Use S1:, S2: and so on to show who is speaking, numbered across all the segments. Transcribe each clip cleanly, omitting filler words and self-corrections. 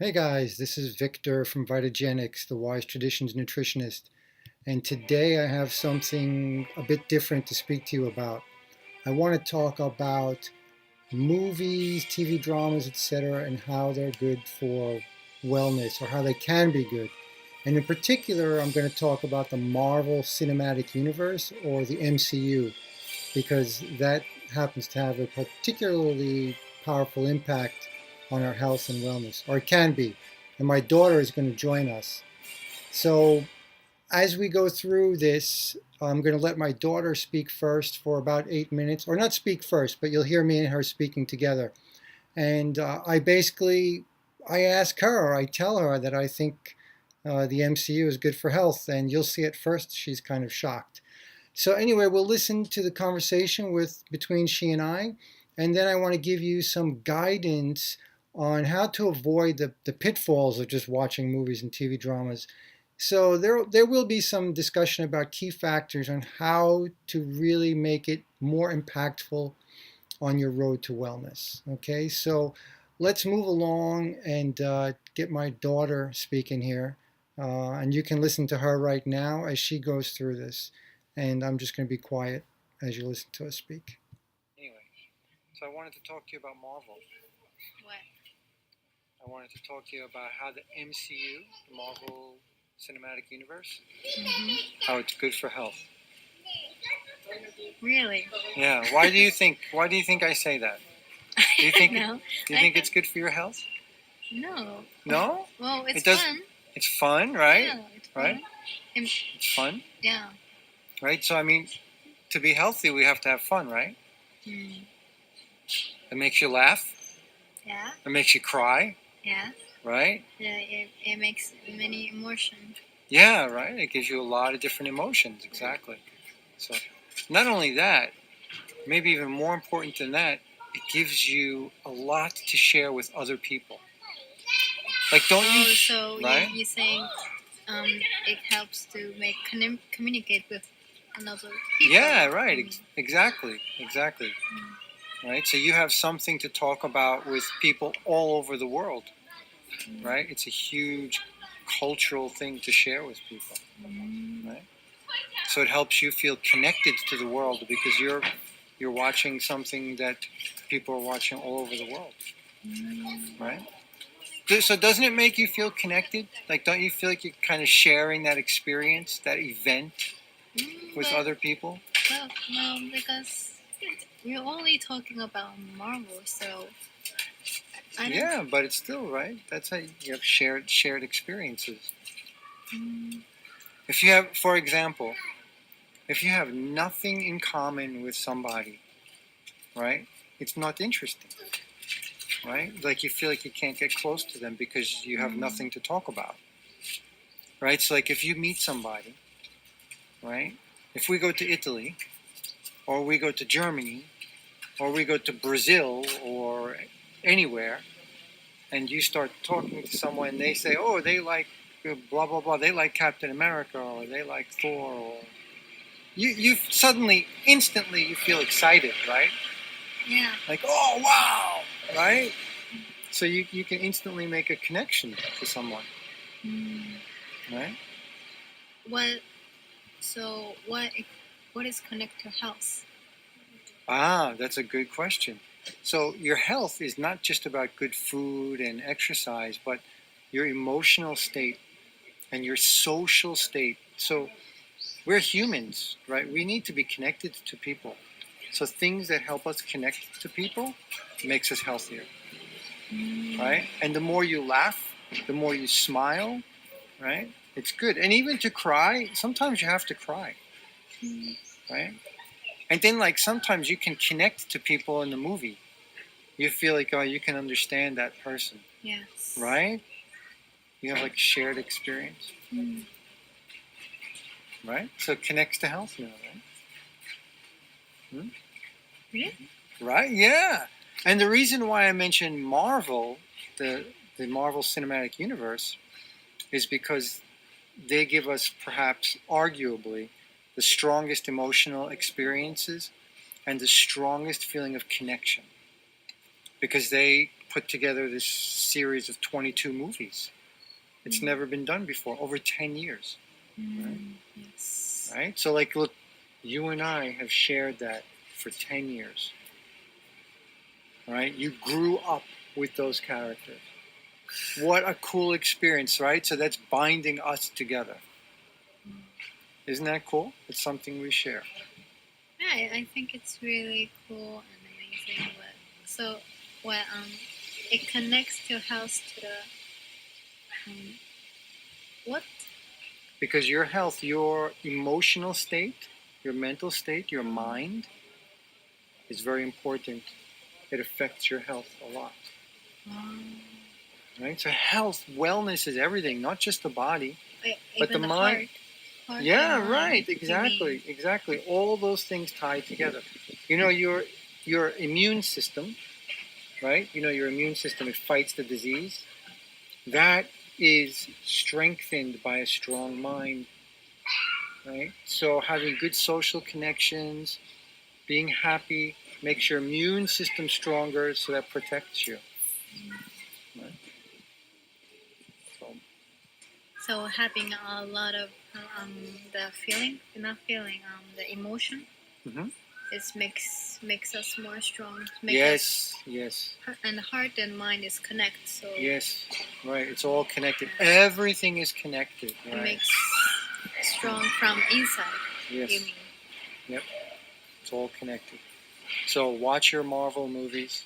S1: Hey guys, this is Victor from Vitagenics, the Wise Traditions Nutritionist, and today I have something a bit different to speak to you about. I want to talk about movies, TV dramas, etc., and how they're good for wellness or how they can be good. And in particular, I'm going to talk about the Marvel Cinematic Universe or the MCU because that happens to have a particularly powerful impact on our health and wellness, or it can be. And my daughter is going to join us. So, as we go through this, I'm going to let my daughter speak first for about 8 minutes, or not speak first, but you'll hear me and her speaking together. And I ask her, or I tell her that I think the MCU is good for health, and you'll see at first she's kind of shocked. So anyway, we'll listen to the conversation with between she and I, and then I want to give you some guidance on how to avoid the pitfalls of just watching movies and TV dramas. So there will be some discussion about key factors on how to really make it more impactful on your road to wellness. Okay, so let's move along and get my daughter speaking here. And you can listen to her right now as she goes through this. And I'm just going to be quiet as you listen to us speak. Anyway, so I wanted to talk to you about Marvel.
S2: What?
S1: I wanted to talk to you about how the MCU, the Marvel Cinematic Universe, how it's good for health.
S2: Really?
S1: Yeah. Why do you think? Why do you think I say that? Do you think?
S2: No.
S1: Do you think it's good for your health?
S2: No.
S1: No.
S2: Well, it's
S1: It does.
S2: fun.
S1: It's fun, right?
S2: Yeah, it's fun.
S1: Right.
S2: And,
S1: It's fun,
S2: yeah.
S1: right? So I mean, to be healthy, we have to have fun, right?
S2: Mm.
S1: It makes you laugh.
S2: Yeah.
S1: It makes you cry,
S2: Yeah.
S1: right?
S2: Yeah. It makes many emotions.
S1: Yeah, right. It gives you a lot of different emotions, exactly. So, not only that, maybe even more important than that, it gives you a lot to share with other people. Like, don't you?
S2: Oh, so
S1: Right?
S2: you're saying it helps to make communicate with another people.
S1: Yeah, right. Exactly. Right. So you have something to talk about with people all over the world. Right. It's a huge cultural thing to share with people. Right. So it helps you feel connected to the world because you're watching something that people are watching all over the world, right? So doesn't it make you feel connected? Like, don't you feel like you're kind of sharing that experience, that event with other people?
S2: Well, no, because we're only talking about Marvel, so I don't.
S1: Yeah, but it's still right. That's how you have shared experiences.
S2: Mm,
S1: If you have, for example, if you have nothing in common with somebody, right? It's not interesting. Right? Like you feel like you can't get close to them because you have nothing to talk about. Right? So like if you meet somebody, right? If we go to Italy or we go to Germany or we go to Brazil or anywhere and you start talking to someone and they say, "Oh, they like blah blah blah, they like Captain America or they like Thor," or you suddenly instantly you feel excited, right?
S2: yeah.
S1: Like, "Oh, wow." Right? So you can instantly make a connection to someone,
S2: Mm,
S1: right?
S2: what? So what is connect to health?
S1: Ah, that's a good question. So your health is not just about good food and exercise, but your emotional state and your social state. So we're humans, right? We need to be connected to people. So things that help us connect to people makes us healthier, right? And the more you laugh, the more you smile, right? It's good. And even to cry, sometimes you have to cry, right? And then like sometimes you can connect to people in the movie. You feel like, oh, you can understand that person,
S2: Yes.
S1: right? You have like shared experience,
S2: Mm.
S1: right? So it connects to health now, right? Hmm?
S2: Really?
S1: Right? Yeah. And the reason why I mentioned Marvel, the Marvel Cinematic Universe, is because they give us perhaps arguably the strongest emotional experiences and the strongest feeling of connection because they put together this series of 22 movies. It's never been done before, over 10 years. Right?
S2: Yes.
S1: Right? So, like, look, you and I have shared that for 10 years. Right? You grew up with those characters. What a cool experience, right? So that's binding us together. Isn't that cool? It's something we share.
S2: Yeah, I think it's really cool and amazing. So, what it connects your health to the what?
S1: Because your health, your emotional state, your mental state, your mind is very important. It affects your health a lot. Right? So health, wellness is everything, not just the body, but the mind.
S2: Heart
S1: Yeah,
S2: and mind,
S1: right. Exactly. All those things tie together. You know, your immune system, right? You know, your immune system, it fights the disease. That is strengthened by a strong mind, right? So having good social connections, being happy, makes your immune system stronger, so that protects you. Right? So,
S2: So having a lot of the feeling, not feeling, the emotion,
S1: mm-hmm.
S2: it makes us more strong.
S1: Yes.
S2: And heart and mind is connected. So
S1: yes, right. It's all connected. Everything is connected. Right?
S2: It makes strong from inside.
S1: Yes.
S2: You mean?
S1: Yep. It's all connected. So watch your Marvel movies.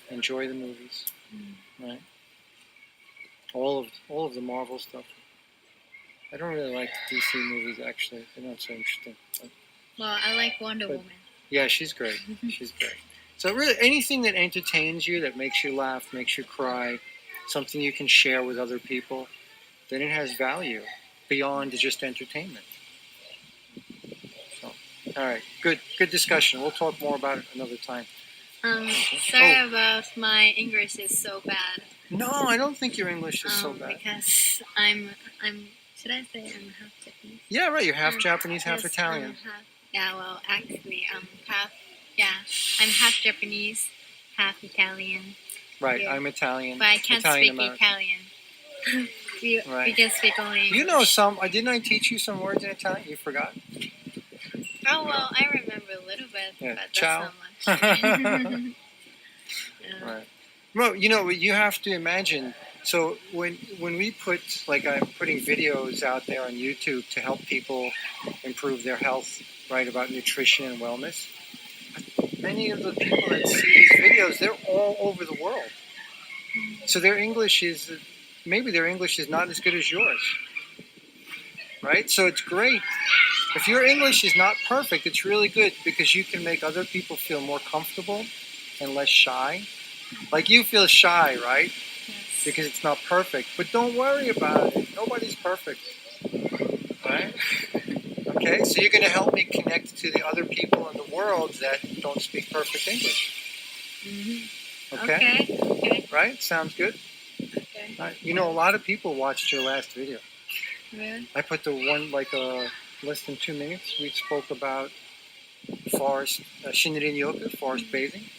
S1: Enjoy the movies. Right. All of the Marvel stuff. I don't really like the DC movies actually. They're not so interesting.
S2: Well, I like Wonder Woman.
S1: Yeah, she's great. She's great. So really, anything that entertains you, that makes you laugh, makes you cry, something you can share with other people, then it has value beyond just entertainment. So, all right, good discussion. We'll talk more about it another time.
S2: Sorry about my English is so bad.
S1: No, I don't think your English is so bad.
S2: Because I'm. Should I say I'm half Japanese?
S1: Yeah, right. You're half Japanese, half
S2: yes,
S1: Italian.
S2: Yeah, well, actually, half. Yeah, I'm half Japanese, half Italian.
S1: Right,
S2: Yeah.
S1: I'm Italian.
S2: But I can't
S1: Italian
S2: speak Italian. we can speak only English.
S1: You know some. Didn't I teach you some words in Italian? You forgot.
S2: Oh well, I remember a little bit,
S1: Yeah.
S2: but
S1: Ciao.
S2: that's not much. Yeah.
S1: Right. Well, you know, you have to imagine. So when we put, like, I'm putting videos out there on YouTube to help people improve their health, right, about nutrition and wellness. Many of the people that see these videos, they're all over the world. So their English is not as good as yours, right? So it's great. If your English is not perfect, it's really good because you can make other people feel more comfortable and less shy. Like, you feel shy, right?
S2: Yes.
S1: Because it's not perfect. But don't worry about it. Nobody's perfect. Right? Okay, so you're going to help me connect to the other people in the world that don't speak perfect English.
S2: Mm-hmm.
S1: Okay?
S2: Okay.
S1: Right? Sounds good?
S2: Okay.
S1: Right. You know, a lot of people watched your last video.
S2: Really?
S1: I put the one, like, less than 2 minutes. We spoke about forest, Shinrin Yoga, forest bathing.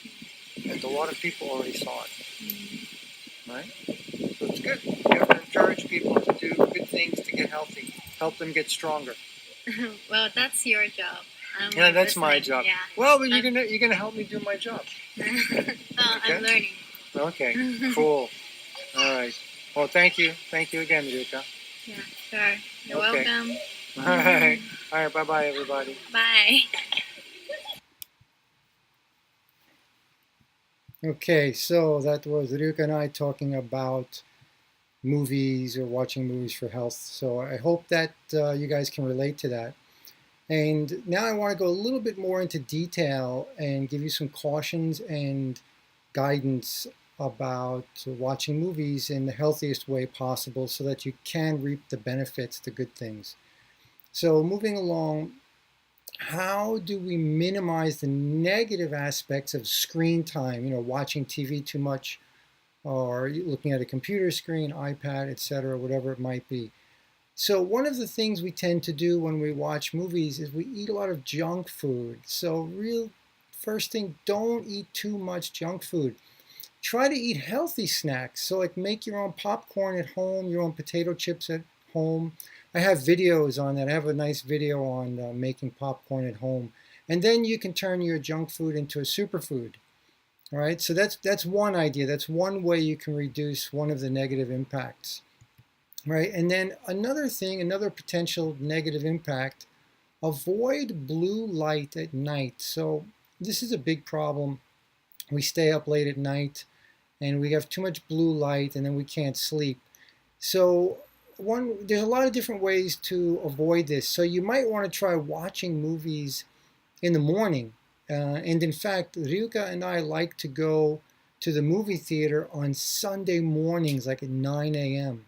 S1: And a lot of people already saw it. Right? So it's good. You have to encourage people to do good things to get healthy. Help them get stronger.
S2: Well, that's your job.
S1: Yeah, that's my job.
S2: Yeah.
S1: Well, but you're gonna help me do my job.
S2: Okay? I'm learning.
S1: Okay, cool. All right. Well, thank you again, Rika.
S2: Yeah, sure. You're welcome.
S1: All right. All right. Bye, everybody.
S2: Bye.
S1: Okay, so that was Rika and I talking about movies or watching movies for health. So I hope that you guys can relate to that. And now I want to go a little bit more into detail and give you some cautions and guidance about watching movies in the healthiest way possible so that you can reap the benefits, the good things. So moving along, how do we minimize the negative aspects of screen time, watching TV too much or looking at a computer screen, iPad, etc., whatever it might be? So one of the things we tend to do when we watch movies is we eat a lot of junk food. So first thing, don't eat too much junk food. Try to eat healthy snacks. So like make your own popcorn at home, your own potato chips at home. I have videos on that. I have a nice video on making popcorn at home. And then you can turn your junk food into a superfood. All right, so that's one idea. That's one way you can reduce one of the negative impacts. Right, and then another thing, another potential negative impact, avoid blue light at night. So this is a big problem. We stay up late at night and we have too much blue light and then we can't sleep. So there's a lot of different ways to avoid this. So you might want to try watching movies in the morning. And in fact, Ryuka and I like to go to the movie theater on Sunday mornings, like at 9 a.m.,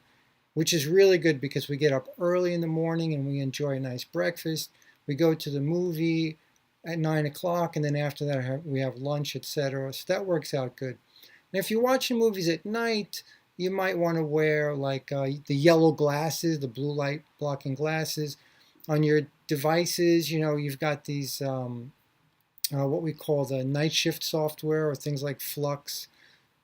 S1: which is really good because we get up early in the morning and we enjoy a nice breakfast. We go to the movie at 9 o'clock, and then after that we have lunch, etc. So that works out good. And if you're watching movies at night, you might want to wear like the yellow glasses, the blue light blocking glasses. On your devices, you've got these what we call the night shift software or things like Flux.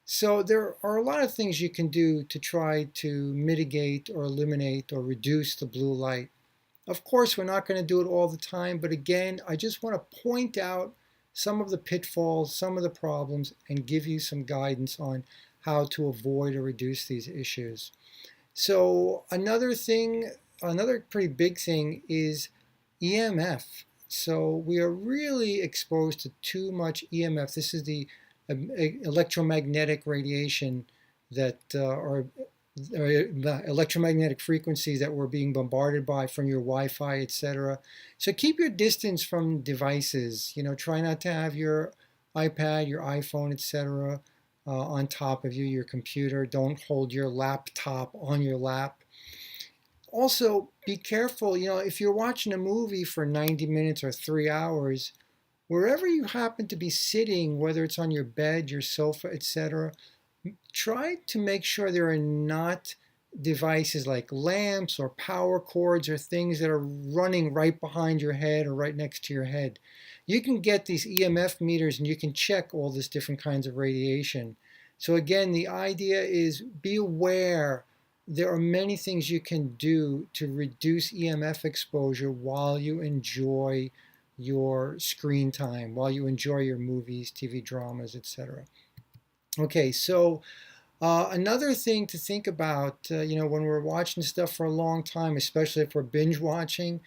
S1: So there are a lot of things you can do to try to mitigate or eliminate or reduce the blue light. Of course, we're not going to do it all the time, but again, I just want to point out some of the pitfalls, some of the problems, and give you some guidance on how to avoid or reduce these issues. So another thing, another pretty big thing is EMF. So we are really exposed to too much EMF. This is the electromagnetic radiation that or electromagnetic frequencies that we're being bombarded by from your Wi-Fi, etc. So keep your distance from devices. Try not to have your iPad, your iPhone, etc. On top of you, your computer. Don't hold your laptop on your lap. Also, be careful. If you're watching a movie for 90 minutes or 3 hours, wherever you happen to be sitting, whether it's on your bed, your sofa, etc., try to make sure there are not devices like lamps or power cords or things that are running right behind your head or right next to your head. You can get these EMF meters and you can check all these different kinds of radiation. So again, the idea is be aware. There are many things you can do to reduce EMF exposure while you enjoy your screen time, while you enjoy your movies, TV dramas, etc. Okay, so another thing to think about, when we're watching stuff for a long time, especially if we're binge watching,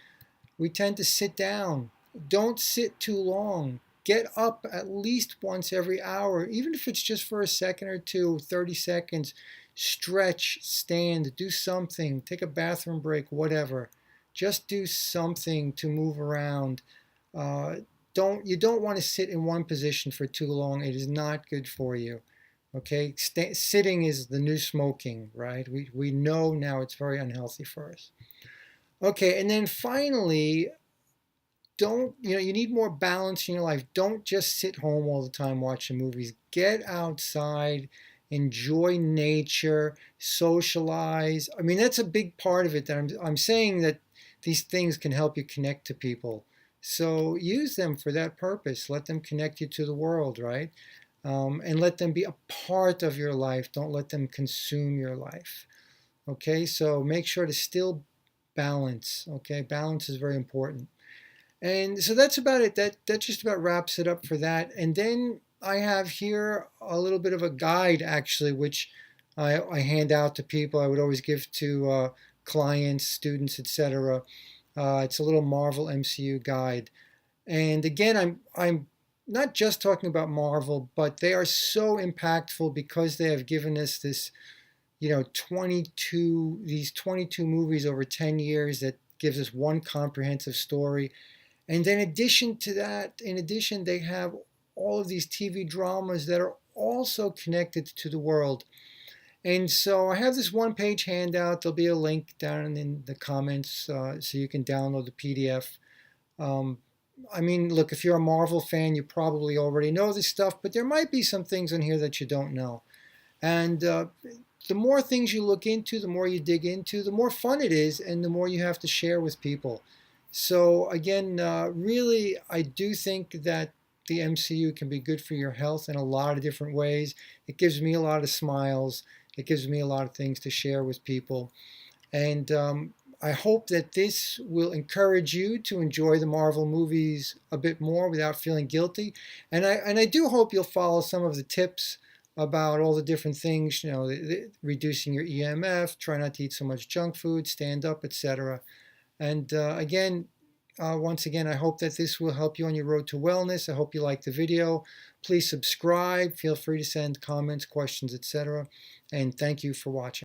S1: we tend to sit down. Don't sit too long. Get up at least once every hour, even if it's just for a second or two, 30 seconds. Stretch, stand, do something, take a bathroom break, whatever. Just do something to move around. Uh, you don't want to sit in one position for too long. It is not good for you. Okay, sitting is the new smoking, right? We know now it's very unhealthy for us. Okay, and then finally, don't you need more balance in your life. Don't just sit home all the time watching movies. Get outside, enjoy nature, socialize. I mean, that's a big part of it. That I'm saying that these things can help you connect to people. So use them for that purpose. Let them connect you to the world, right? And let them be a part of your life. Don't let them consume your life. Okay, so make sure to still balance. Okay, balance is very important. And so that's about it. That just about wraps it up for that. And then I have here a little bit of a guide, actually, which I hand out to people. I would always give to clients, students, etc. It's a little Marvel MCU guide. And again, I'm not just talking about Marvel, but they are so impactful because they have given us this, 22 movies over 10 years that gives us one comprehensive story. And then in addition, they have all of these TV dramas that are also connected to the world. And so I have this one-page handout. There'll be a link down in the comments so you can download the PDF. Um, I mean, look, if you're a Marvel fan, you probably already know this stuff, but there might be some things in here that you don't know. And the more things you look into, the more you dig into, the more fun it is, and the more you have to share with people. So again, really, I do think that the MCU can be good for your health in a lot of different ways. It gives me a lot of smiles. It gives me a lot of things to share with people. And I hope that this will encourage you to enjoy the Marvel movies a bit more without feeling guilty. And I do hope you'll follow some of the tips about all the different things, you know, reducing your EMF, try not to eat so much junk food, stand up, etc. And once again, I hope that this will help you on your road to wellness. I hope you like the video. Please subscribe. Feel free to send comments, questions, etc. And thank you for watching.